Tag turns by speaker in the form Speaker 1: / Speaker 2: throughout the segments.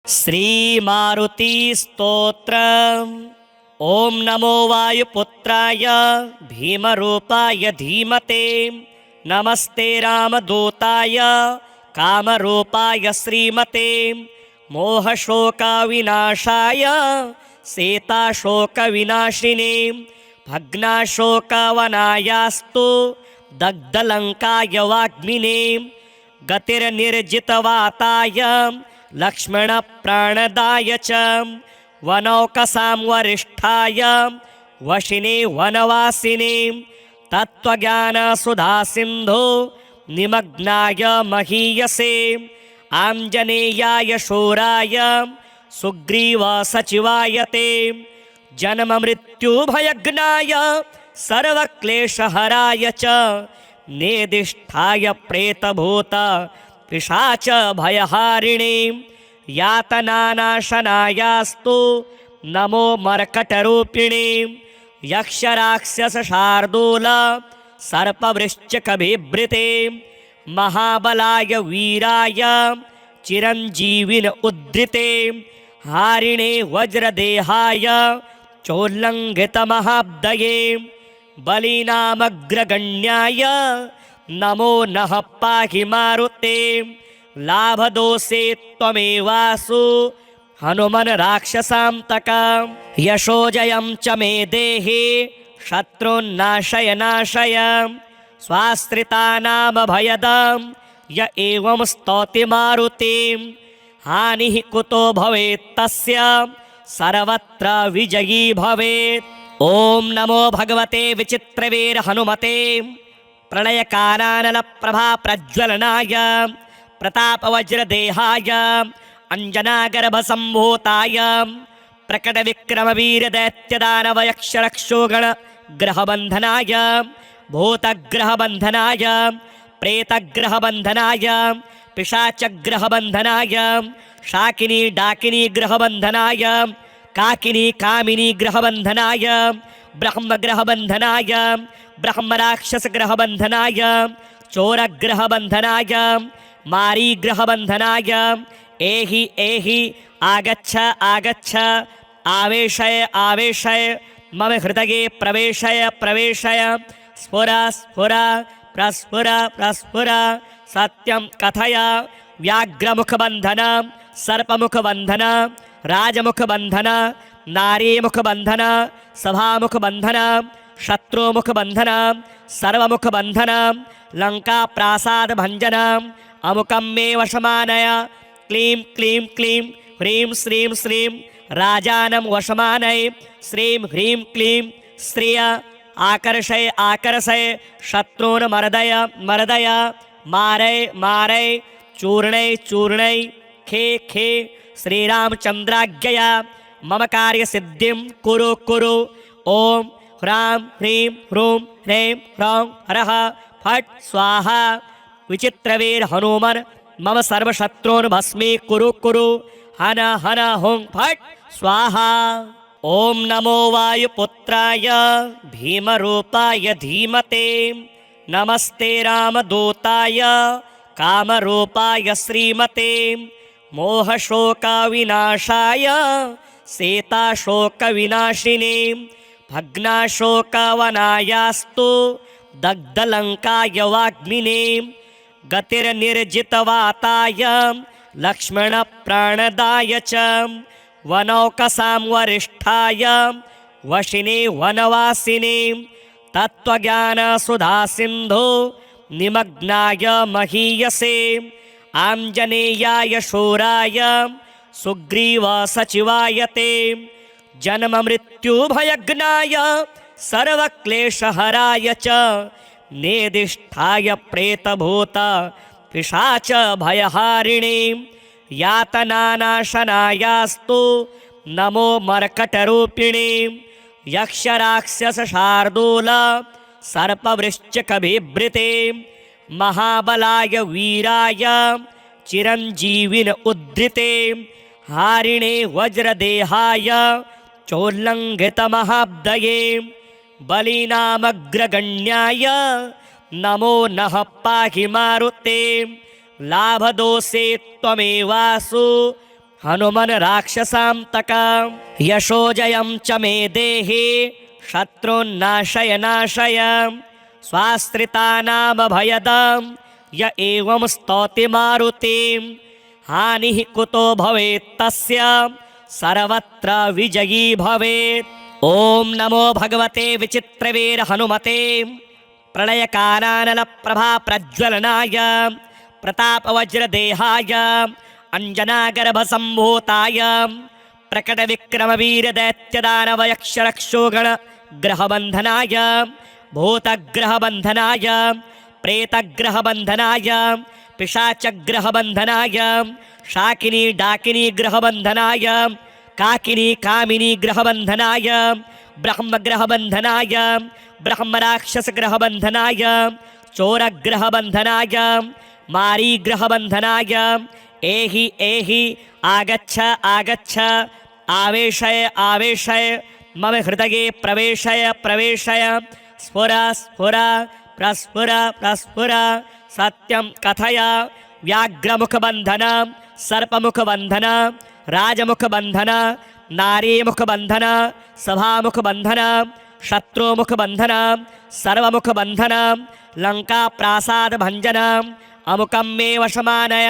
Speaker 1: श्रीमारुति स्तोत्र। ओम नमो वायुपुत्राय भीमरूपाय धीमते नमस्ते रामदूताय कामरूपाय श्रीमते मोहशोकविनाशाय सीताशोकविनाशिने भग्नाशोकवनायास्तु दग्धलङ्काय वाग्मिने गतिर्निर्जितवाताय लक्ष्मणप्राणदाय च वनौकसां वरिष्ठाय वशिने वनवासिने तत्त्वज्ञानसुधासिन्धो निमग्नाय महीयसे आञ्जनेयाय शूराय सुग्रीवसचिवाय ते जन्ममृत्युभयज्ञाय सर्वक्लेशहराय च नेदिष्ठाय प्रेतभूत पिशाच भयहारिणे यातनानाशनायास्तु नमो मर्कटरूपिणे यक्षराक्षसशार्दूल सर्पवृश्चिकबिभृते महाबलाय वीराय चिरञ्जीविन उद्धृते हारिणे वज्रदेहाय चोल्लङ्घितमहाब्दये बलीनामग्रगण्याय नमो नः पाहि मारुते लाभदोषे त्वमेवासु हनुमन् राक्षसान्तक यशोजयं च मे देहि शत्रुन्नाशय नाशय स्वाश्रितानामभयदं य एवं स्तौति मारुतिं हानिः कुतो भवेत् तस्य सर्वत्र विजयी भवेत्। ओम नमो भगवते विचित्रवीर हनुमते प्रलयकालानलप्रभा प्रज्वलनाय प्रतापवज्रदेहाय अंजनागर्भसम्भूताय प्रकटविक्रमवीरदैत्यदानवयक्षरक्षोगणग्रहबन्धनाय भूतग्रहबन्धनाय प्रेतग्रहबन्धनाय पिशाचग्रहबन्धनाय शाकिनी डाकिनी ग्रहबन्धनाय काकिनी कामिनी ग्रहबन्धनाय ब्रह्मग्रहबन्धनाय ब्रह्मराक्षसग्रहबन्धनाय चोरग्रहबन्धनाय मारीग्रहबन्धनाय एहि एहि आगच्छ आगच्छ आवेशय आवेशय मम हृदये प्रवेशय प्रवेशय स्फुर स्फुर प्रस्फुर प्रस्फुर सत्यं कथय व्याघ्रमुखबन्धन सर्पमुखबन्धन राजमुखबन्धन नारीमुखबन्धन सभामुखबन्धन शत्रुमुखबन्धन सर्वमुखबन्धन लङ्काप्रासादभञ्जन अमुकं मे वशमानय क्लीं क्लीं क्लीं ह्रीं श्रीं श्रीं राजानं वशमानय श्रीं ह्रीं क्लीं श्रिय आकर्षय आकर्षय शत्रून् मर्दय मर्दय मारय मारय चूर्णय चूर्णय खे खे श्रीरामचन्द्राज्ञया मम कार्यसिद्धिं कुरु कुरु। ओम ह्रां ह्रीं ह्रूं ह्रैं ह्रौं हरः फट् स्वाहा विचित्रवीर हनुमन् मम सर्वशत्रून् भस्मी कुरु कुरु हन हन हुं फट् स्वाहा। ओम नमो वायुपुत्राय भीमरूपाय धीमते नमस्ते रामदूताय कामरूपाय श्रीमते मोहशोकविनाशाय सीताशोकविनाशिने भग्नाशोकवनायास्तु दग्धलङ्काय वाग्मिने गतिर्निर्जितवाताय लक्ष्मणप्राणदाय च वनौकसां वरिष्ठाय वशिने वनवासिने तत्त्वज्ञानसुधासिन्धो निमग्नाय महीयसे आञ्जनेयाय शूराय सुग्रीवसचिवाय ते जन्ममृत्युभयज्ञाय सर्वक्लेशहराय च नेदिष्ठाय प्रेतभूत पिशाच भयहारिणे यातनानाशनायास्तु नमो मर्कटरूपिणे यक्षराक्षसशार्दूल सर्पवृश्चिकबिभृते महाबलाय वीराय चिरञ्जीविन उद्धृते हारिणे वज्रदेहाय चोल्लङ्घितमहाब्दये बलीनामग्रगण्याय नमो नः पाहि मारुते लाभदोषे त्वमेवासु हनुमन् राक्षसान्तक यशोजयं च मे देहि शत्रुन्नाशय नाशय स्वाश्रितानामभयदां य एवं स्तौति मारुतिं हानिः कुतो भवेत् तस्य सर्वत्र विजयी भवेत्। ॐ नमो भगवते विचित्रवीर हनुमते प्रलयकालानलप्रभा प्रज्वलनाय प्रतापवज्रदेहाय अंजनागर्भसम्भूताय प्रकटविक्रमवीरदैत्यदानवयक्षरक्षोगणग्रहबन्धनाय भूतग्रहबन्धनाय प्रेतग्रहबन्धनाय पिशाचग्रहबन्धनाय शाकिनी डाकिनी ग्रहबन्धनाय काकिनी कामिनी ग्रहबन्धनाय ब्रह्मग्रहबन्धनाय ब्रह्मराक्षसग्रहबन्धनाय चोरग्रहबन्धनाय मारीग्रहबन्धनाय एहि एहि आगच्छ आगच्छ आवेशय आवेशय मम हृदये प्रवेशय प्रवेशय स्फुर स्फुर प्रस्फुर प्रस्फुर सत्यं कथय व्याघ्रमुखबन्धन सर्पमुखबन्धन राजमुखबन्धन नारीमुखबन्धन सभामुखबन्धन शत्रुमुखबन्धन सर्वमुखबन्धन लङ्काप्रासादभञ्जन अमुकं मे वशमानय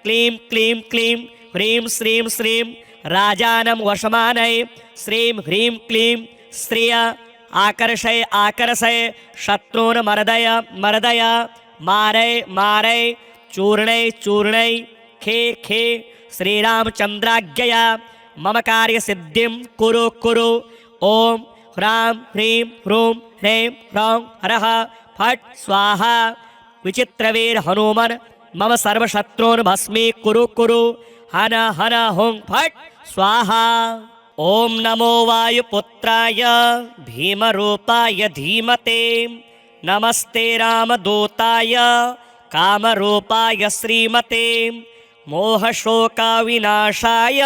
Speaker 1: क्लीं क्लीं क्लीं ह्रीं श्रीं श्रीं राजानं वशमानय श्रीं ह्रीं क्लीं श्रिय आकर्षय आकर्षय शत्रून् मर्दय मर्दय मारय मारय चूर्णय चूर्णय खे खे श्रीरामचन्द्राज्ञया मम कार्यसिद्धिं कुरु कुरु। ॐ ह्रां ह्रीं ह्रूं ह्रैं ह्रौं हरः फट् स्वाहा। विचित्रवीर हनुमन् मम सर्वशत्रून् भस्मी कुरु कुरु हन हन हुं फट् स्वाहा। ॐ नमो वायुपुत्राय भीमरूपाय धीमते नमस्ते रामदूताय कामरूपाय श्रीमते मोहशोकविनाशाय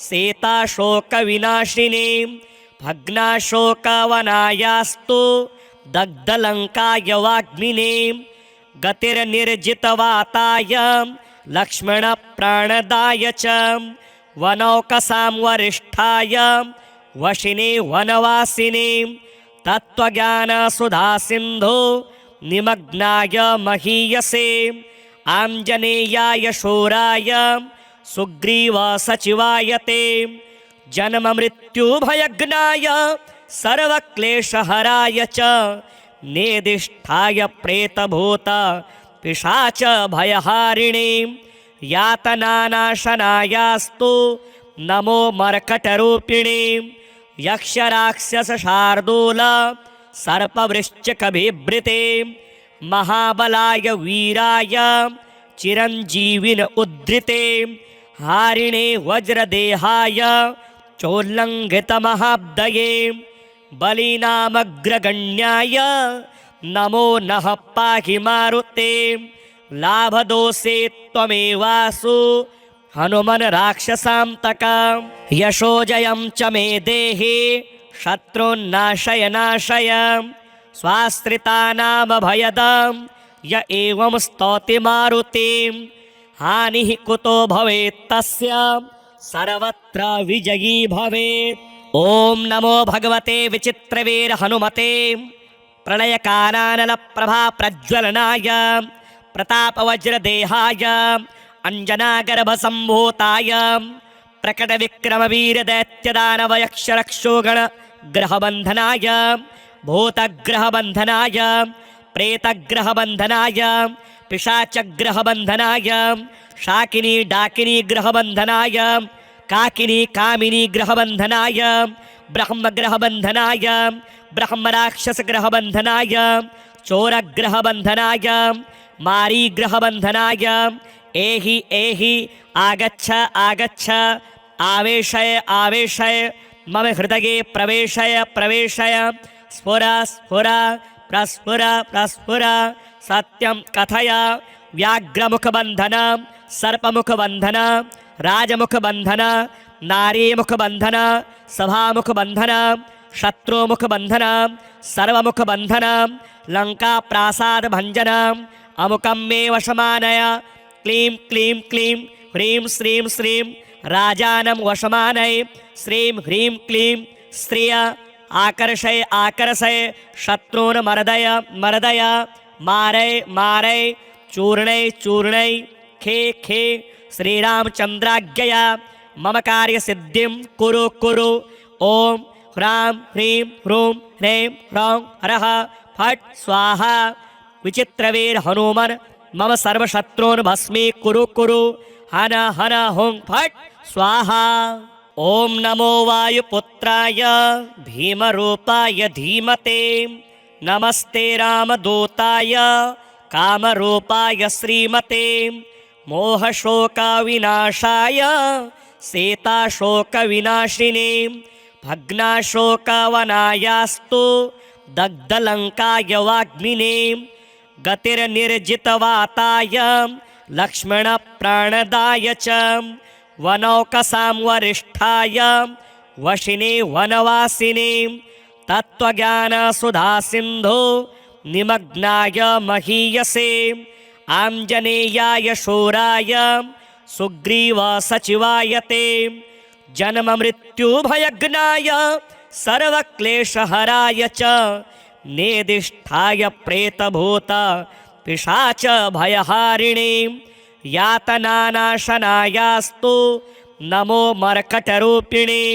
Speaker 1: सीताशोकविनाशिने भग्नाशोकवनायास्तु दग्धलङ्काय वाग्मिने गतिर्निर्जितवाताय लक्ष्मणप्राणदाय च वनौकसां वरिष्ठाय वशिने वनवासिने तत्त्वज्ञानसुधासिन्धो निमग्नाय महीयसे आञ्जनेयाय शूराय सुग्रीवसचिवाय ते जन्ममृत्युभयज्ञाय सर्वक्लेशहराय च नेदिष्ठाय प्रेतभूत पिशाच भयहारिणे यातनानाशनायास्तु नमो मर्कटरूपिणे यक्षराक्षसशार्दूल सर्पवृश्चिकबिभृते महाबलाय वीराय चिरञ्जीविन उद्धृते हारिणे वज्रदेहाय चोल्लङ्घितमहाब्दये बलीनामग्रगण्याय नमो नः पाहि मारुते लाभदोषे त्वमेवासु हनुमन् राक्षसान्तक यशोजयं च मे देहि शत्रुन्नाशय नाशय स्वाश्रितानामभयदां य एवं स्तौति मारुतिं हानिः कुतो भवेत् तस्य सर्वत्र विजयी भवेत्। ॐ नमो भगवते विचित्रवीर हनुमते प्रलयकालानलप्रभा प्रज्वलनाय प्रतापवज्रदेहाय अंजनागर्भसम्भूताय प्रकटविक्रमवीरदैत्यदानवयक्षरक्षोगणग्रहबन्धनाय भूतग्रहबन्धनाय प्रेतग्रहबन्धनाय पिशाचग्रहबन्धनाय शाकिनी डाकिनी ग्रहबन्धनाय काकिनी कामिनी ग्रहबन्धनाय ब्रह्मग्रहबन्धनाय ब्रह्मराक्षसग्रहबन्धनाय चोरग्रहबन्धनाय मारीग्रहबन्धनाय एहि एहि आगच्छ आगच्छ आवेशय आवेशय मम हृदये प्रवेशय प्रवेशय स्फुर स्फुर प्रस्फुर प्रस्फुर सत्यं कथय व्याघ्रमुखबन्धन सर्पमुखबन्धन राजमुखबन्धन नारीमुखबन्धन सभामुखबन्धन शत्रुमुखबन्धन सर्वमुखबन्धन लङ्काप्रासादभञ्जन अमुकं मे वशमानय क्लीं क्लीं क्लीं ह्रीं श्रीं श्रीं राजानं वशमानय श्रीं ह्रीं क्लीं स्त्रिय आकर्षय आकर्षय शत्रून् मर्दय मर्दय मारय मारय चूर्णय चूर्णय खे खे श्रीरामचन्द्राज्ञया मम कार्यसिद्धिं कुरु कुरु। ॐ ह्रां ह्रीं ह्रूं ह्रैं ह्रौं हरः फट् स्वाहा। विचित्रवीर हनुमन् मम सर्वशत्रून् भस्मी कुरु कुरु। हन हन हुं फट् स्वाहा। ॐ नमो वायुपुत्राय भीमरूपाय धीमते नमस्ते रामदूताय कामरूपाय श्रीमते मोहशोकविनाशाय सीताशोकविनाशिने भग्नाशोकवनायास्तु दग्धलङ्काय वाग्मिने गतिर्निर्जितवाताय लक्ष्मणप्राणदाय च वनौकसां वरिष्ठाय वशिने वनवासिने तत्त्वज्ञानसुधासिन्धो निमग्नाय महीयसे आञ्जनेयाय शूराय सुग्रीवसचिवाय ते जन्ममृत्युभयज्ञाय सर्वक्लेशहराय च नेदिष्ठाय प्रेतभूत पिशाच भयहारिणे यातनानाशनायास्तु नमो मर्कटरूपिणे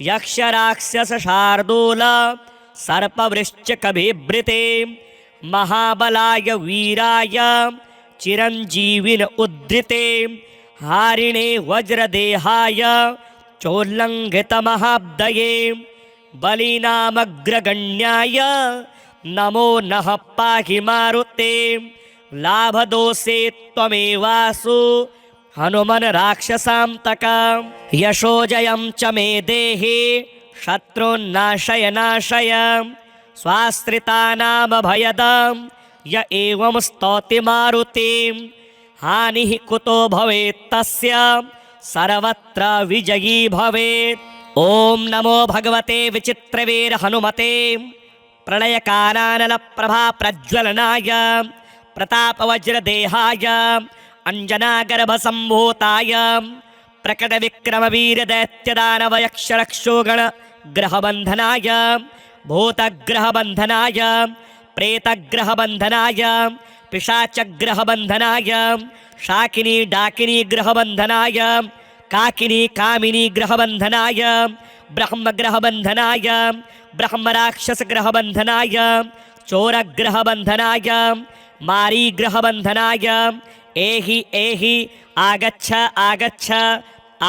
Speaker 1: यक्षराक्षसशार्दूल सर्पवृश्चिकबिभृते महाबलाय वीराय चिरञ्जीविन उद्धृते हारिणे वज्रदेहाय चोल्लङ्घितमहाब्दये बलीनामग्रगण्याय नमो नः पाहि मारुते लाभदोषे त्वमेवासु हनुमन् राक्षसान्तक यशोजयं च मे देहि शत्रुन्नाशय नाशय स्वाश्रितानामभयदां य एवं स्तौति मारुतिं हानिः कुतो भवेत् तस्य सर्वत्र विजयी भवेत्। ॐ नमो भगवते विचित्रवीर हनुमते प्रलयकालानलप्रभा प्रज्वलनाय प्रतापवज्रदेहाय अञ्जनागर्भसम्भूताय प्रकटविक्रमवीरदैत्यदानवयक्षरक्षोगणग्रहबन्धनाय भूतग्रहबन्धनाय प्रेतग्रहबन्धनाय पिशाचग्रहबन्धनाय शाकिनी डाकिनी ग्रहबन्धनाय काकिनी कामिनी ग्रहबन्धनाय ब्रह्मग्रहबन्धनाय ब्रह्मराक्षसग्रहबन्धनाय चोरग्रहबन्धनाय मारीग्रहबन्धनाय एहि एहि आगच्छ आगच्छ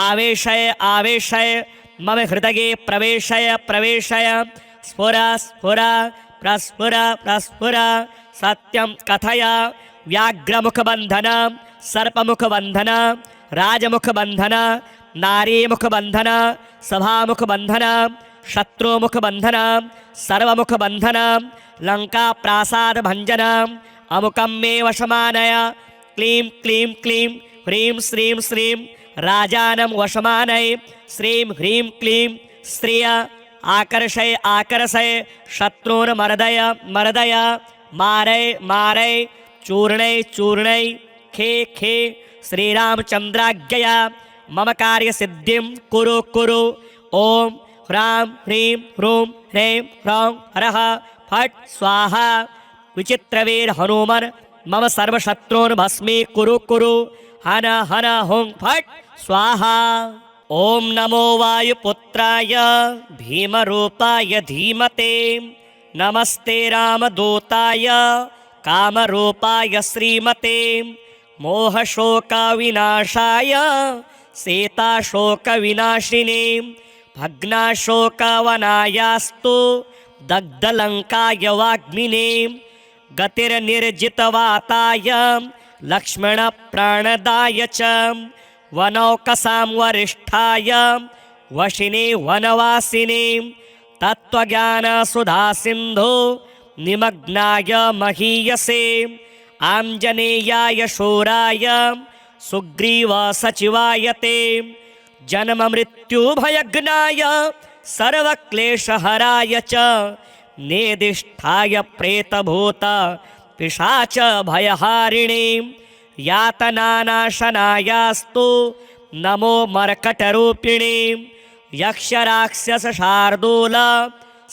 Speaker 1: आवेशय आवेशय मम हृदये प्रवेशय प्रवेशय स्फुर स्फुर प्रस्फुर प्रस्फुर सत्यं कथय व्याघ्रमुखबन्धन सर्पमुखबन्धन राजमुखबन्धन नारीमुखबन्धन सभामुखबन्धन शत्रुमुखबन्धन सर्वमुखबन्धन लङ्काप्रासादभञ्जन अमुकं मे वशमानय क्लीं क्लीं क्लीं ह्रीं श्रीं श्रीं राजानं वशमानय श्रीं ह्रीं क्लीं स्त्रिय आकर्षय आकर्षय शत्रून् मर्दय मर्दय मारय मारय चूर्णय चूर्णय खे खे श्रीरामचन्द्राज्ञया मम कार्यसिद्धिं कुरु कुरु। ॐ ह्रां ह्रीं ह्रूं ह्रैं ह्रौं हरः फट् स्वाहा। विचित्रवीर हनुमन् मम सर्वशत्रून् भस्मी कुरु कुरु। हन हन हुं फट् स्वाहा। ॐ नमो वायुपुत्राय भीमरूपाय धीमते नमस्ते रामदूताय कामरूपाय श्रीमते मोहशोकविनाशाय सीताशोकविनाशिने भग्नाशोकवनायास्तु दग्धलङ्काय वाग्मिने गतिर्निर्जितवाताय लक्ष्मणप्राणदाय च वनौकसां वरिष्ठाय वशिने वनवासिने तत्त्वज्ञानसुधासिन्धो निमग्नाय महीयसे आञ्जनेयाय शूराय सुग्रीवसचिवाय ते जन्ममृत्युभयज्ञाय सर्वक्लेशहराय च नेदिष्ठाय प्रेतभूत पिशाच भयहारिणे यातनानाशनायास्तु नमो मर्कटरूपिणे यक्षराक्षसशार्दूल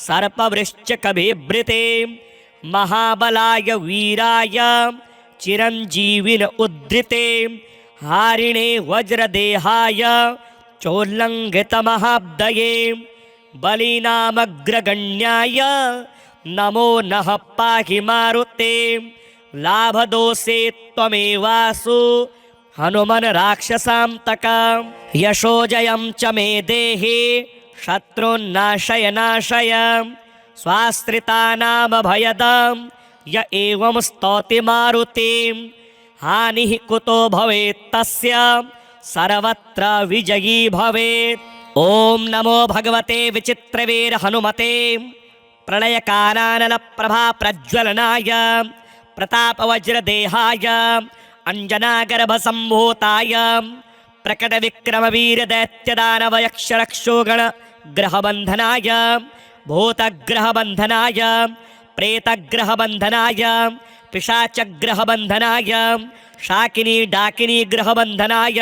Speaker 1: सर्पवृश्चिकबिभृते महाबलाय वीराय चिरञ्जीविन उद्धृते हारिणे वज्रदेहाय चोल्लङ्घितमहाब्दये बलीनामग्रगण्याय नमो नः पाहि मारुते लाभदोषे त्वमेवासु हनुमन् राक्षसान्तक यशोजयं च मे देहि शत्रुन्नाशय नाशय स्वाश्रितानामभयदं य एवं स्तौति मारुतिं हानिः कुतो भवेत् तस्य सर्वत्र विजयी भवेत्। ॐ नमो भगवते विचित्रवीर हनुमते प्रलयकालानलप्रभाप्रज्वलनाय प्रतापवज्रदेहाय अञ्जनागर्भसम्भूताय प्रकटविक्रमवीरदैत्यदानवयक्षरक्षोगणग्रहबन्धनाय भूतग्रहबन्धनाय प्रेतग्रहबन्धनाय पिशाचग्रहबन्धनाय शाकिनी डाकिनी ग्रहबन्धनाय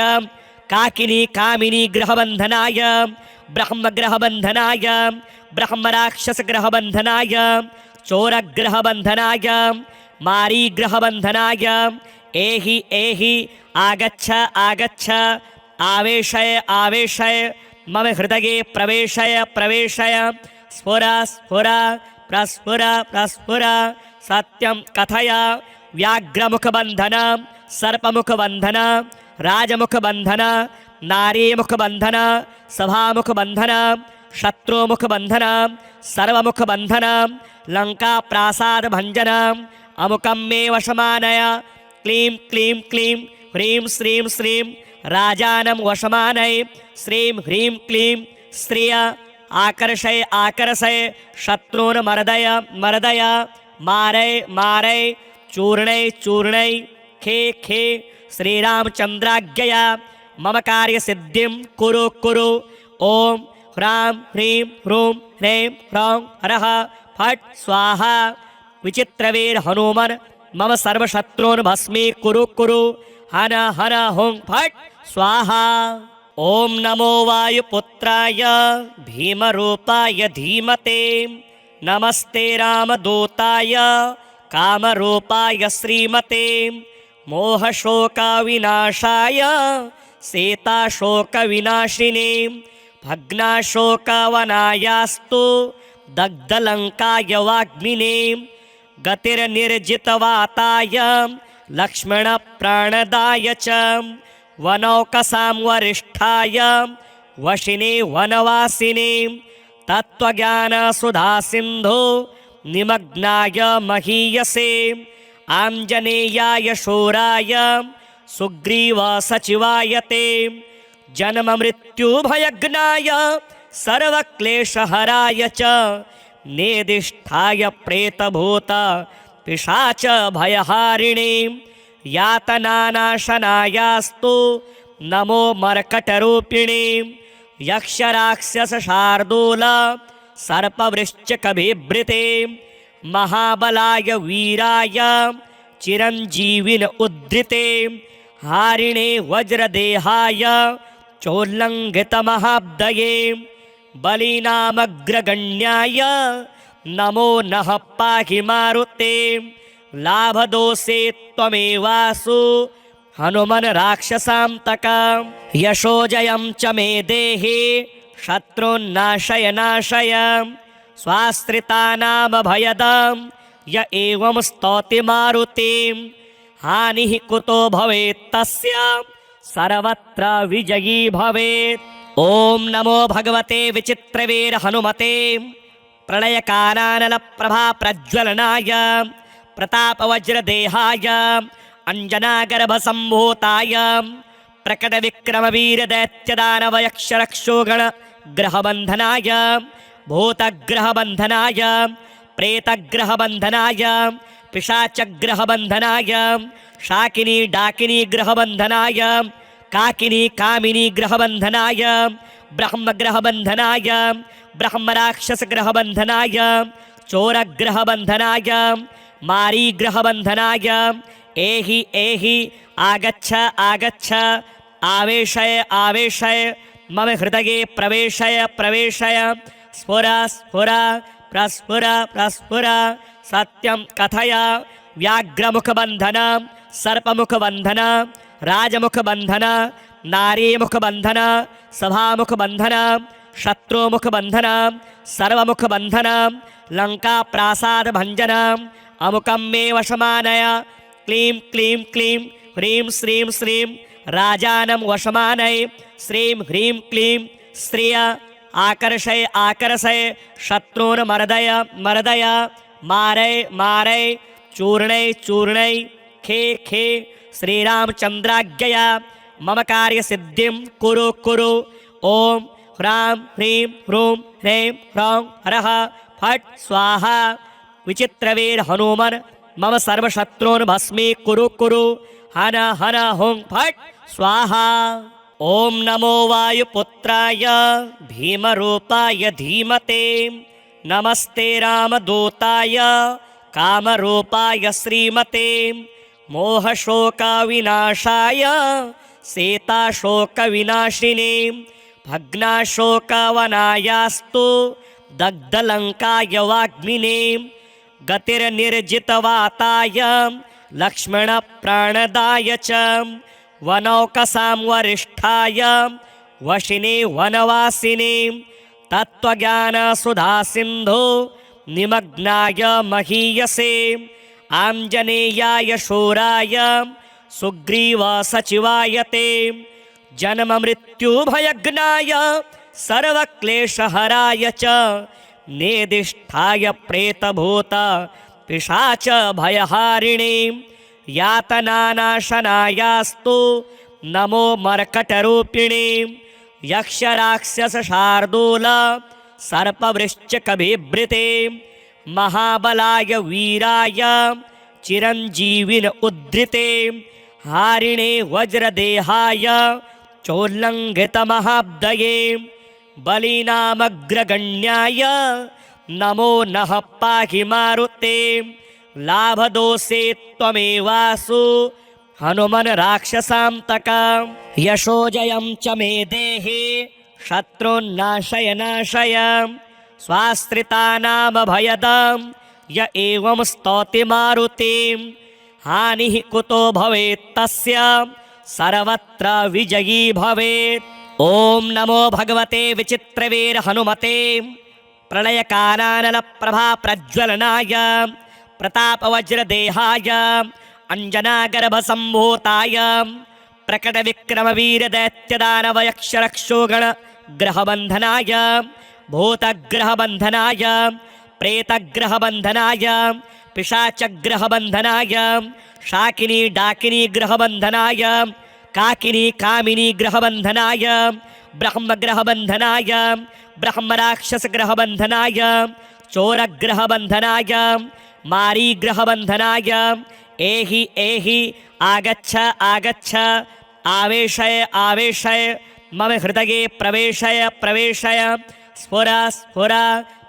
Speaker 1: काकिनी कामिनी ग्रहबन्धनाय ब्रह्मग्रहबन्धनाय ब्रह्मराक्षसग्रहबन्धनाय चोरग्रहबन्धनाय मारीग्रहबन्धनाय एहि एहि आगच्छ आगच्छ आवेशय आवेशय मम हृदये प्रवेशय प्रवेशय स्फुर स्फुर प्रस्फुर प्रस्फुर सत्यं कथय व्याघ्रमुखबन्धन सर्पमुखबन्धन राजमुखबन्धन नारीमुखबन्धन सभामुखबन्धन शत्रुमुखबन्धन सर्वमुखबन्धन लङ्काप्रासादभञ्जन अमुकं मे वशमानय क्लीं क्लीं क्लीं ह्रीं श्रीं श्रीं राजानं वशमानय श्रीं ह्रीं क्लीं श्रिय आकर्षय आकर्षय शत्रून् मर्दय मर्दय मारय मारय चूर्णय चूर्णय खे खे श्रीरामचन्द्राज्ञया मम कार्यसिद्धिं कुरु कुरु। ॐ ह्रां ह्रीं ह्रूं ह्रैं ह्रौं हरः फट् स्वाहा विचित्रवीर हनुमन् मम सर्वशत्रून् भस्मी कुरु कुरु हन हन हुं फट् स्वाहा। ॐ नमो वायुपुत्राय भीमरूपाय धीमते नमस्ते रामदूताय कामरूपाय श्रीमते मोहशोकविनाशाय सीताशोकविनाशिने भग्नाशोकवनायास्तु दग्धलङ्काय वाग्मिने गतिर्निर्जितवाताय लक्ष्मणप्राणदाय च वनौकसां वरिष्ठाय वशिने वनवासिने तत्त्वज्ञानसुधासिन्धो निमग्नाय महीयसे आञ्जनेयाय शूराय सुग्रीवसचिवाय ते जन्ममृत्युभयघ्नाय सर्वक्लेशहराय च नेदिष्ठाय प्रेतभूत पिशाच भयहारिणे यातनानाशनायास्तु नमो मर्कटरूपिणे यक्षराक्षसशार्दूल सर्पवृश्चिकबिभृते महाबलाय वीराय चिरञ्जीविन उद्धृते हारिणे वज्रदेहाय चोल्लङ्घितमहाब्दये बलीनामग्रगण्याय नमो नः पाहि मारुते लाभदोषे त्वमेवासु हनुमन् राक्षसान्तक यशोजयं च मे देहि शत्रुन्नाशय नाशय स्वाश्रितानामभयदं य एवं स्तौति मारुतिं हानिः कुतो भवेत् तस्य सर्वत्र विजयी भवेत्। ॐ नमो भगवते विचित्रवीर हनुमते प्रलयकालानलप्रभाप्रज्वलनाय प्रतापवज्रदेहाय अञ्जनागर्भसम्भूताय प्रकटविक्रमवीरदैत्यदानवयक्षरक्षोगणग्रहबन्धनाय भूतग्रहबन्धनाय प्रेतग्रहबन्धनाय पिशाचग्रहबन्धनाय शाकिनी डाकिनी ग्रहबन्धनाय काकिनी कामिनी ग्रहबन्धनाय ब्रह्मग्रहबन्धनाय ब्रह्मराक्षसग्रहबन्धनाय चोरग्रहबन्धनाय मारीग्रहबन्धनाय एहि एहि आगच्छ आगच्छ आवेशय आवेशय मम हृदये प्रवेशय प्रवेशय स्फुर स्फुर प्रस्फुर प्रस्फुर सत्यं कथय व्याघ्रमुखबन्धन सर्पमुखबन्धन राजमुखबन्धन नारीमुखबन्धन सभामुखबन्धन शत्रुमुखबन्धन सर्वमुखबन्धन लङ्काप्रासादभञ्जन अमुकं मे वशमानय क्लीं क्लीं क्लीं ह्रीं श्रीं श्रीं राजानं वशमानय श्रीं ह्रीं क्लीं श्रिय आकर्षय आकर्षय शत्रून् मर्दय मर्दय मारय मारय चूर्णय चूर्णय खे खे श्रीरामचन्द्राज्ञया मम कार्यसिद्धिं कुरु कुरु ॐ ह्रां ह्रीं ह्रूं ह्रैं ह्रौं हरः फट् स्वाहा विचित्रवीर हनुमन् मम सर्वशत्रून् भस्मी कुरु कुरु हन हन हुं फट् स्वाहा। ॐ नमो वायुपुत्राय भीमरूपाय धीमते नमस्ते रामदूताय कामरूपाय श्रीमते मोहशोकविनाशाय सीताशोकविनाशिने भग्नाशोकवनायास्तु दग्धलङ्काय वाग्मिने गतिर्निर्जितवाताय लक्ष्मणप्राणदाय च वनौकसां वरिष्ठाय वशिने वनवासिने तत्त्वज्ञानसुधासिन्धो निमग्नाय महीयसे आञ्जनेयाय शूराय सुग्रीवसचिवाय ते जन्ममृत्युभयज्ञाय सर्वक्लेशहराय च नेदिष्ठाय प्रेतभूत पिशाच भयहारिणे यातनानाशनायास्तु नमो मर्कटरूपिणे यक्षराक्षसशार्दूल सर्पवृश्चिकबिभृते महाबलाय वीराय चिरञ्जीविन उद्धृते हारिणे वज्रदेहाय चोल्लङ्घितमहाब्दये बलीनामग्रगण्याय नमो नः पाहि मारुते लाभदोषे त्वमेवासु हनुमन् राक्षसान्तक यशोजयं च मे देहि शत्रुन्नाशय नाशय स्वाश्रितानामभयदां य एवं स्तौति मारुतिं हानिः कुतो भवेत् तस्य सर्वत्र विजयी भवेत्। ॐ नमो भगवते विचित्रवीर हनुमते प्रलयकालानलप्रभाप्रज्वलनाय प्रतापवज्रदेहाय अञ्जनागर्भसम्भूताय प्रकटविक्रमवीरदैत्यदानवयक्षरक्षोगणग्रहबन्धनाय भूतग्रहबन्धनाय प्रेतग्रहबन्धनाय पिशाचग्रहबन्धनाय शाकिनी डाकिनी ग्रहबन्धनाय काकिनी कामिनी ग्रहबन्धनाय ब्रह्मग्रहबन्धनाय ब्रह्मराक्षसग्रहबन्धनाय चोरग्रहबन्धनाय मारीग्रहबन्धनाय एहि एहि आगच्छ आगच्छ आवेशय आवेशय मम हृदये प्रवेशय प्रवेशय स्फुर स्फुर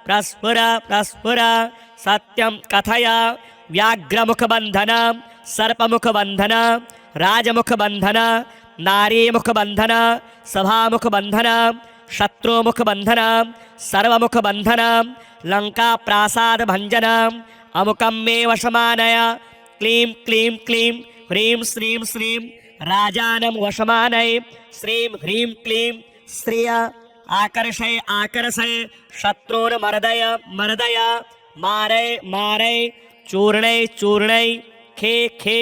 Speaker 1: प्रस्फुर प्रस्फुर सत्यं कथय व्याघ्रमुखबन्धन सर्पमुखबन्धन राजमुखबन्धन नारीमुखबन्धन सभामुखबन्धन शत्रुमुखबन्धन सर्वमुखबन्धन लङ्काप्रासादभञ्जन अमुकं मे वशमानय क्लीं क्लीं क्लीं ह्रीं श्रीं श्रीं राजानं वशमानय श्रीं ह्रीं क्लीं श्रिय आकर्षय आकर्षय शत्रून् मर्दय मर्दय मारय मारय चूर्णय चूर्णय खे खे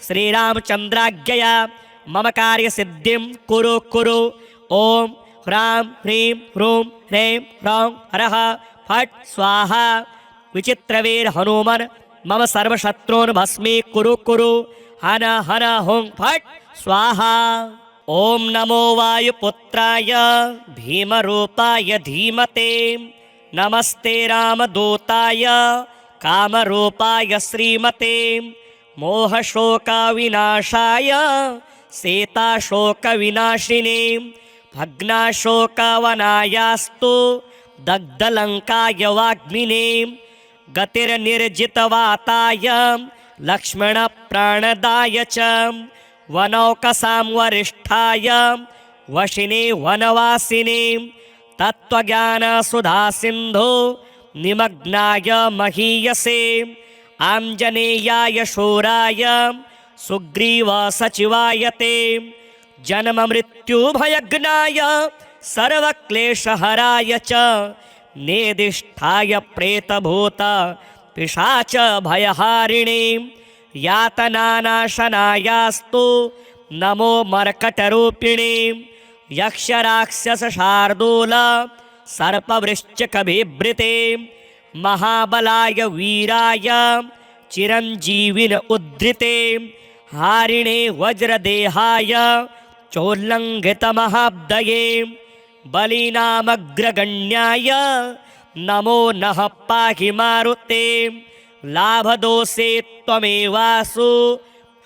Speaker 1: श्रीरामचन्द्राज्ञया मम कार्यसिद्धिं कुरु कुरु ॐ ह्रां ह्रीं ह्रूं ह्रैं ह्रौं हरः फट् स्वाहा विचित्रवीर हनुमन् मम सर्वशत्रून् भस्मी कुरु कुरु हन हन हुं फट् स्वाहा। ॐ नमो वायुपुत्राय भीमरूपाय धीमते नमस्ते रामदूताय कामरूपाय श्रीमते मोहशोकविनाशाय सीताशोकविनाशिने भग्नाशोकवनायास्तु दग्धलङ्काय वाग्मिने गतिर्निर्जितवाताय लक्ष्मणप्राणदाय च वनौकसां वरिष्ठाय वशिने वनवासिने तत्त्वज्ञानसुधासिन्धो निमग्नाय महीयसे आञ्जनेयाय शूराय सुग्रीवसचिवाय ते जन्ममृत्युभयज्ञाय सर्वक्लेशहराय च नेदिष्ठाय प्रेतभूत पिशाच भयहारिणे यातनानाशनायास्तु नमो मर्कटरूपिणे यक्षराक्षसशार्दूल सर्पवृश्चिकबिभृते महाबलाय वीराय चिरञ्जीविन उद्धृते हारिणे वज्रदेहाय चोल्लङ्घितमहाब्दये बलीनामग्रगण्याय नमो नः पाहि मारुते लाभदोषे त्वमेवासु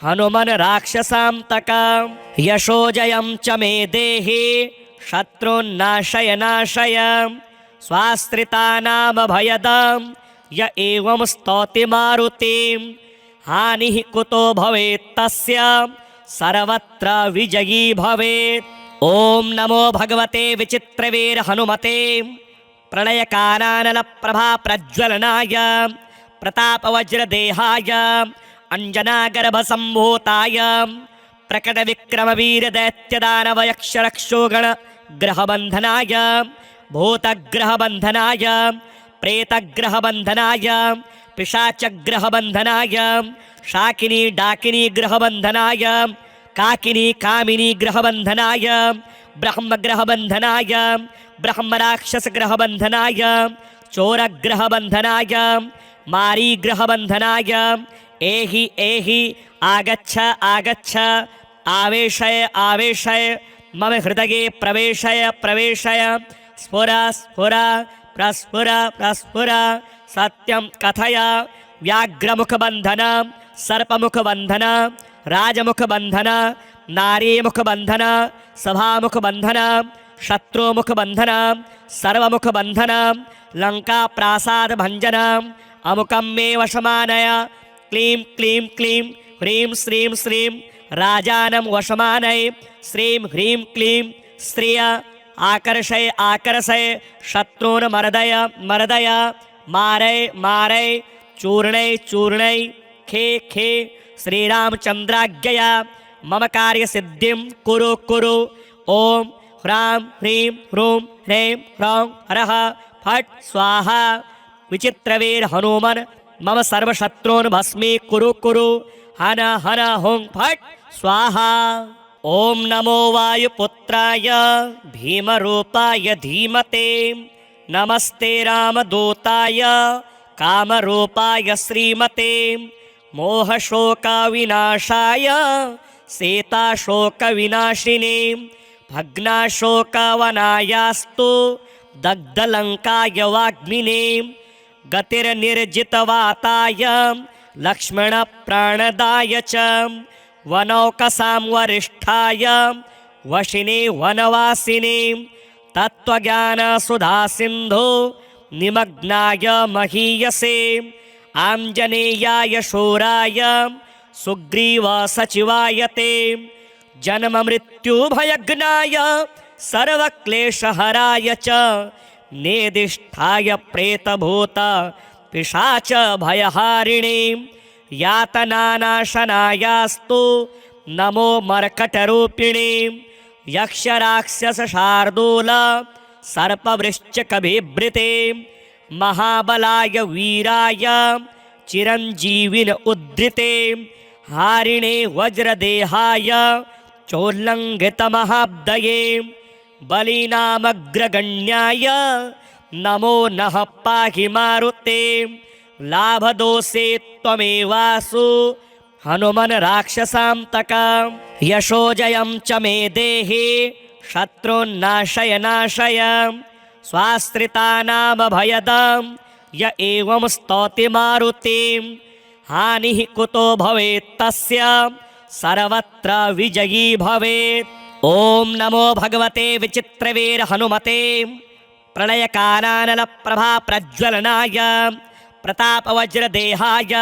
Speaker 1: हनुमन् राक्षसान्तका यशोजयं च मे देहि शत्रुन्नाशय नाशय स्वाश्रितानामभयदां य एवं स्तौति मारुतिं हानिः कुतो भवेत् तस्य सर्वत्र विजयी भवेत्। ॐ नमो भगवते विचित्रवीर हनुमते प्रलयकालानलप्रभाप्रज्वलनाय प्रतापवज्रदेहाय अञ्जनागर्भसम्भूताय प्रकटविक्रमवीरदैत्यदानवयक्षरक्षोगणग्रहबन्धनाय भूतग्रहबन्धनाय प्रेतग्रहबन्धनाय पिशाचग्रहबन्धनाय शाकिनी डाकिनी ग्रहबन्धनाय काकिनी कामिनी ग्रहबन्धनाय ब्रह्मग्रहबन्धनाय ब्रह्मराक्षसग्रहबन्धनाय चोरग्रहबन्धनाय मारीग्रहबन्धनाय एहि एहि आगच्छ आगच्छ आवेशय आवेशय मम हृदये प्रवेशय प्रवेशय स्फुर स्फुर प्रस्फुर प्रस्फुर सत्यं कथय व्याघ्रमुखबन्धन सर्पमुखबन्धन राजमुखबन्धन नारीमुखबन्धन सभामुखबन्धन शत्रुमुखबन्धन सर्वमुखबन्धन लङ्काप्रासादभञ्जन अमुकं मे वशमानय क्लीं क्लीं क्लीं ह्रीं श्रीं श्रीं राजानं वशमानय श्रीं ह्रीं क्लीं श्रिय आकर्षय आकर्षय शत्रून् मर्दय मर्दय मारय मारय चूर्णय चूर्णय खे खे श्रीरामचन्द्राज्ञया मम कार्यसिद्धिं कुरु कुरु। ॐ ह्रां ह्रीं ह्रूं ह्रैं ह्रौं हरः फट् स्वाहा विचित्रवीर हनुमन् मम सर्वशत्रून् भस्मी कुरु कुरु हन हन हुं फट् स्वाहा। ॐ नमो वायुपुत्राय भीमरूपाय धीमते नमस्ते रामदूताय कामरूपाय श्रीमते मोहशोकविनाशाय सीताशोकविनाशिने भग्नाशोकवनायास्तु दग्धलङ्काय वाग्मिने गतिर्निर्जितवाताय लक्ष्मणप्राणदाय च वनौकसां वरिष्ठाय वशिने वनवासिने तत्त्वज्ञानसुधासिन्धो निमग्नाय महीयसे आञ्जनेयाय शूराय सुग्रीवसचिवाय ते जन्ममृत्युभयज्ञाय सर्वक्लेशहराय च नेदिष्ठाय प्रेतभूत पिशाच भयहारिणे यातनानाशनायास्तु नमो मर्कटरूपिणे यक्षराक्षसशार्दूल सर्पवृश्चिकबिभृते महाबलाय वीराय चिरञ्जीविन उद्धृते हारिणे वज्रदेहाय चोल्लङ्घितमहाब्दये बलीनामग्रगण्याय नमो नः पाहि मारुते लाभदोषे त्वमेवासु हनुमन् राक्षसान्तका यशोजयं च मे देहि शत्रुन्नाशय नाशय स्वाश्रितानामभयदां य एवं स्तौति मारुतिं हानिः कुतो भवेत् तस्य सर्वत्र विजयी भवेत्। ॐ नमो भगवते विचित्रवीर हनुमते प्रलयकालानलप्रभाप्रज्वलनाय प्रतापवज्रदेहाय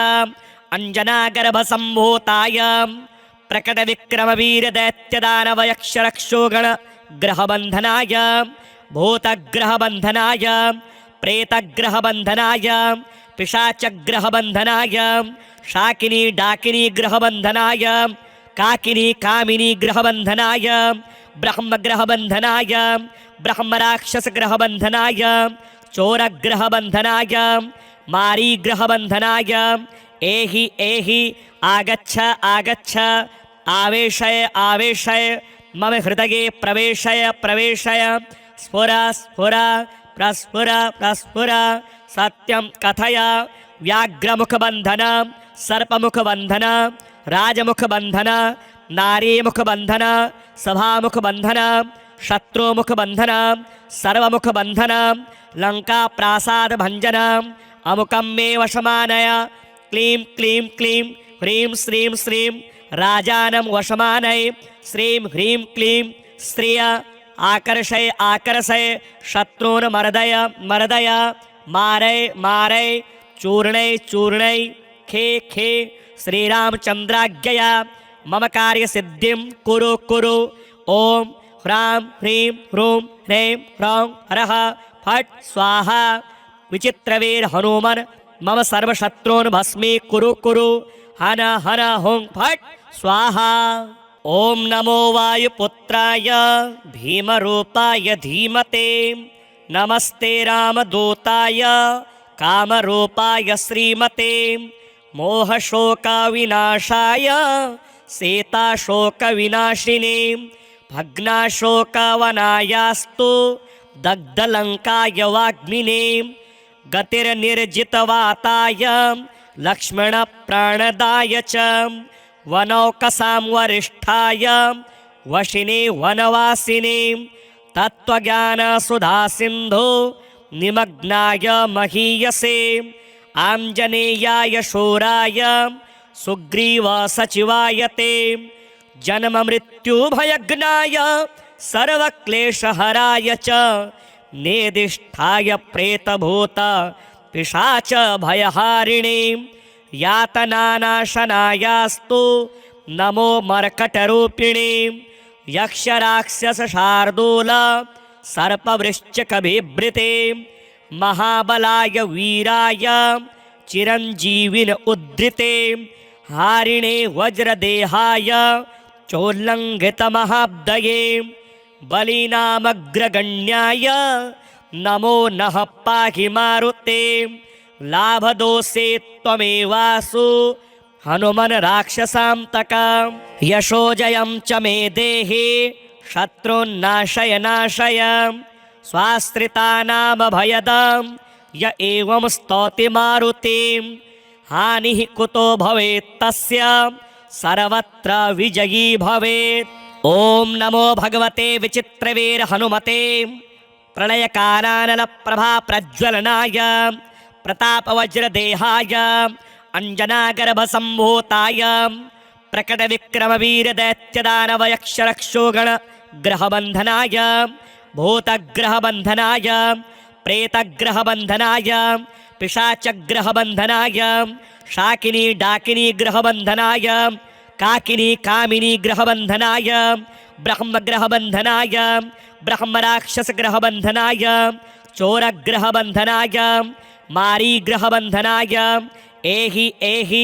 Speaker 1: अञ्जनागर्भसम्भूताय प्रकटविक्रमवीरदैत्यदानवयक्षरक्षोगण ग्रहबन्धनाय भूतग्रहबन्धनाय प्रेतग्रहबन्धनाय पिशाचग्रहबन्धनाय शाकिनी डाकिनी ग्रहबन्धनाय काकिनी कामिनी ग्रहबन्धनाय ब्रह्मग्रहबन्धनाय ब्रह्मराक्षसग्रहबन्धनाय चोरग्रहबन्धनाय मारीग्रहबन्धनाय एहि एहि आगच्छ आगच्छ आवेशय आवेशय मम हृदये प्रवेशय प्रवेशय स्फुर स्फुर प्रस्फुर प्रस्फुर सत्यं कथय व्याघ्रमुखबन्धन सर्पमुखबन्धन राजमुखबन्धन नारीमुखबन्धन सभामुखबन्धन शत्रुमुखबन्धन सर्वमुखबन्धन लङ्काप्रासादभञ्जन अमुकं मे वशमानय क्लीं क्लीं क्लीं ह्रीं श्रीं श्रीं राजानं वशमानय श्रीं ह्रीं क्लीं श्रिय आकर्षय आकर्षय शत्रून् मर्दय मर्दय मारय मारय चूर्णय चूर्णय खे खे श्रीरामचन्द्राज्ञया मम कार्यसिद्धिं कुरु कुरु ॐ ह्रां ह्रीं ह्रूं ह्रैं ह्रौं हरः फट् स्वाहा विचित्रवीर हनुमन् मम सर्वशत्रून् भस्मी कुरु कुरु हन हन हुं फट् स्वाहा। ॐ नमो वायुपुत्राय भीमरूपाय धीमते नमस्ते रामदूताय कामरूपाय श्रीमते मोहशोकविनाशाय सीताशोकविनाशिने भग्नाशोकवनायास्तु दग्धलङ्काय वाग्मिने गतिर्निर्जितवाताय लक्ष्मणप्राणदाय च वनौकसां वरिष्ठाय वशिने वनवासिने तत्त्वज्ञानसुधासिन्धो निमग्नाय महीयसे आञ्जनेयाय शूराय सुग्रीवसचिवाय ते जन्ममृत्युभयज्ञाय सर्वक्लेशहराय च नेदिष्ठाय प्रेतभूत पिशाच भयहारिणे यातनानाशनायास्तु नमो मर्कटरूपिणे यक्षराक्षसशार्दूल सर्पवृश्चिकबिभृते महाबलाय वीराय चिरञ्जीविन उद्धृते हारिणे वज्रदेहाय चोल्लङ्घितमहाब्दये बलीनामग्रगण्याय नमो नः पाहि मारुते लाभदोषे त्वमेवासु हनुमन् राक्षसान्तक यशोजयं च मे देहि शत्रुन्नाशय नाशय स्वाश्रितानामभयदां य एवं स्तौति मारुतिं हानिः कुतो भवेत् तस्य सर्वत्र विजयी भवेत्। ॐ नमो भगवते विचित्रवीर हनुमते प्रलयकालानलप्रभाप्रज्वलनाय प्रतापवज्रदेहाय अञ्जनागर्भसम्भूताय प्रकटविक्रमवीरदैत्यदानवयक्षरक्षोगण ग्रहबन्धनाय भूतग्रहबन्धनाय प्रेतग्रहबन्धनाय पिशाचग्रहबन्धनाय शाकिनी डाकिनी ग्रहबन्धनाय काकिनी कामिनी ग्रहबन्धनाय ब्रह्मग्रहबन्धनाय ब्रह्मराक्षसग्रहबन्धनाय चोरग्रहबन्धनाय मारीग्रहबन्धनाय एहि एहि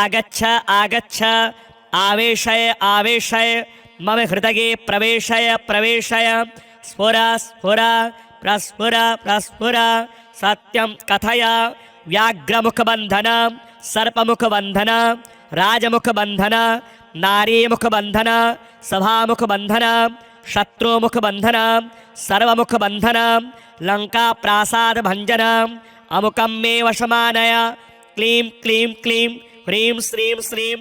Speaker 1: आगच्छ आगच्छ आवेशय आवेशय मम हृदये प्रवेशय प्रवेशय स्फुर स्फुर प्रस्फुर प्रस्फुर सत्यं कथय व्याघ्रमुखबन्धन सर्पमुखबन्धन राजमुखबन्धन नारीमुखबन्धन सभामुखबन्धन शत्रुमुखबन्धन सर्वमुखबन्धन लङ्काप्रासादभञ्जन अमुकं मे वशमानय क्लीं क्लीं क्लीं ह्रीं श्रीं श्रीं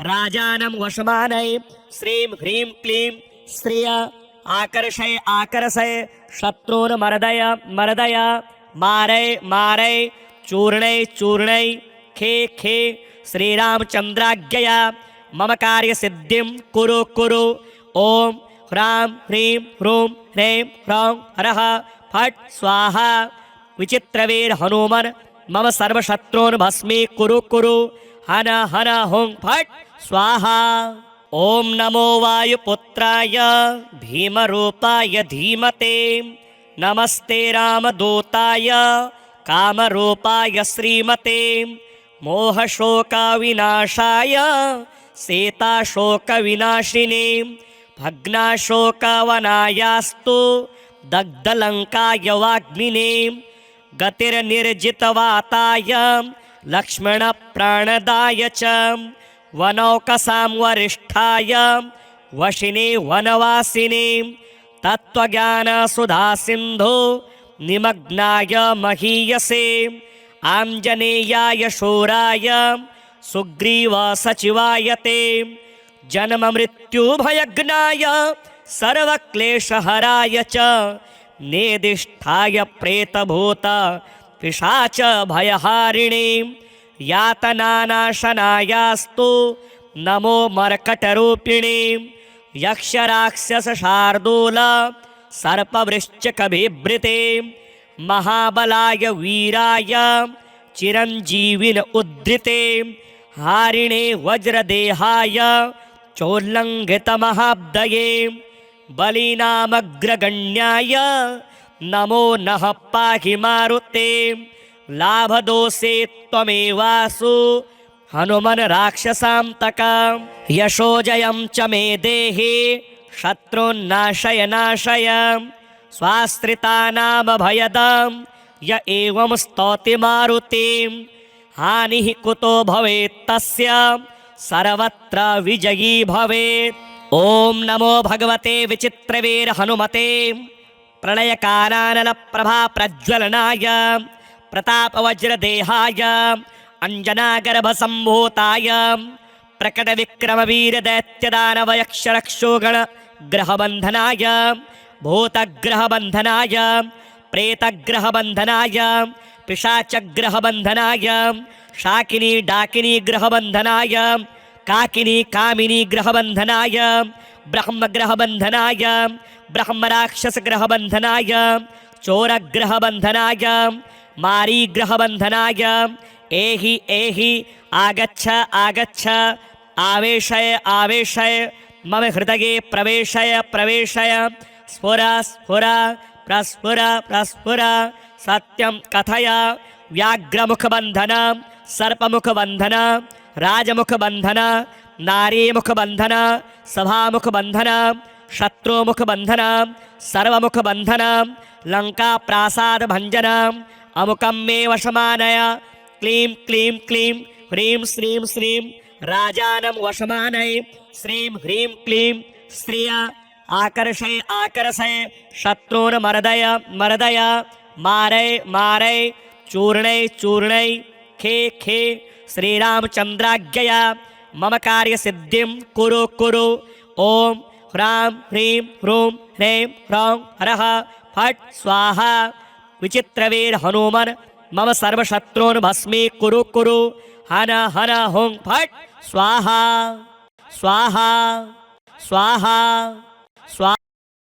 Speaker 1: राजानं वशमानय श्रीं ह्रीं क्लीं श्रिय आकर्षय आकर्षय शत्रून् मर्दय मर्दय मारय मारय चूर्णय चूर्णय खे खे श्रीरामचन्द्राज्ञया मम कार्यसिद्धिं कुरु कुरु ॐ ह्रां ह्रीं ह्रूं ह्रैं ह्रौं हरः फट् स्वाहा विचित्रवीर हनुमन् मम सर्वशत्रून् भस्मी कुरु कुरु हन हन हुं फट् स्वाहा। ॐ नमो वायुपुत्राय भीमरूपाय धीमते नमस्ते रामदूताय कामरूपाय श्रीमते मोहशोकविनाशाय सीताशोकविनाशिने भग्नाशोकवनायास्तु दग्धलङ्काय वाग्मिने गतिर्निर्जितवाताय लक्ष्मणप्राणदाय च वनौकसां वरिष्ठाय वशिने वनवासिने तत्त्वज्ञानसुधासिन्धो निमग्नाय महीयसे आञ्जनेयाय शूराय सुग्रीवसचिवाय ते जन्ममृत्युभयज्ञाय सर्वक्लेशहराय च नेदिष्ठाय प्रेतभूत पिशाच भयहारिणे यातनानाशनायास्तु नमो मर्कटरूपिणे यक्षराक्षसशार्दूल सर्पवृश्चिकबिभृते महाबलाय वीराय चिरञ्जीविन उद्धृते हारिणे वज्रदेहाय चोल्लङ्घितमहाब्दये बलीनामग्रगण्याय नमो नः पाहि मारुते लाभदोषे त्वमेवासु हनुमन् राक्षसान्तक यशोजयं च मे देहि शत्रुन्नाशय नाशय स्वाश्रितानामभयदां य एवं स्तौति मारुतिं हानिः कुतो भवेत् तस्य सर्वत्र विजयी भवेत्। ॐ नमो भगवते विचित्रवीर हनुमते प्रलयकालानलप्रभाप्रज्वलनाय प्रतापवज्रदेहाय अञ्जनागर्भसम्भूताय प्रकटविक्रमवीरदैत्यदानवयक्षरक्षोगणग्रहबन्धनाय भूतग्रहबन्धनाय प्रेतग्रहबन्धनाय पिशाचग्रहबन्धनाय शाकिनी डाकिनी ग्रहबन्धनाय काकिनी कामिनी ग्रहबन्धनाय ब्रह्मग्रहबन्धनाय ब्रह्मराक्षसग्रहबन्धनाय चोरग्रहबन्धनाय मारीग्रहबन्धनाय एहि एहि आगच्छ आगच्छ आवेशय आवेशय मम हृदये प्रवेशय प्रवेशय स्फुर स्फुर प्रस्फुर प्रस्फुर सत्यं कथय व्याघ्रमुखबन्धन सर्पमुखबन्धन राजमुखबन्धन नारीमुखबन्धन सभामुखबन्धन शत्रुमुखबन्धन सर्वमुखबन्धन लङ्काप्रासादभञ्जन अमुकं मे वशमानय क्लीं क्लीं क्लीं ह्रीं श्रीं श्रीं राजानं वशमानय श्रीं ह्रीं क्लीं श्रिया आकर्षय आकर्षय शत्रून् मर्दय मर्दय मारय मारय चूर्णय चूर्णय खे खे श्रीरामचन्द्राज्ञया मम कार्यसिद्धिं कुरु कुरु। ॐ ह्रां ह्रीं ह्रूं ह्रैं ह्रौं हरः फट् स्वाहा विचित्रवीर हनुमन् मम सर्वशत्रून् भस्मी कुरु कुरु हन हन हुं फट् स्वाहा स्वाहा स्वाहा।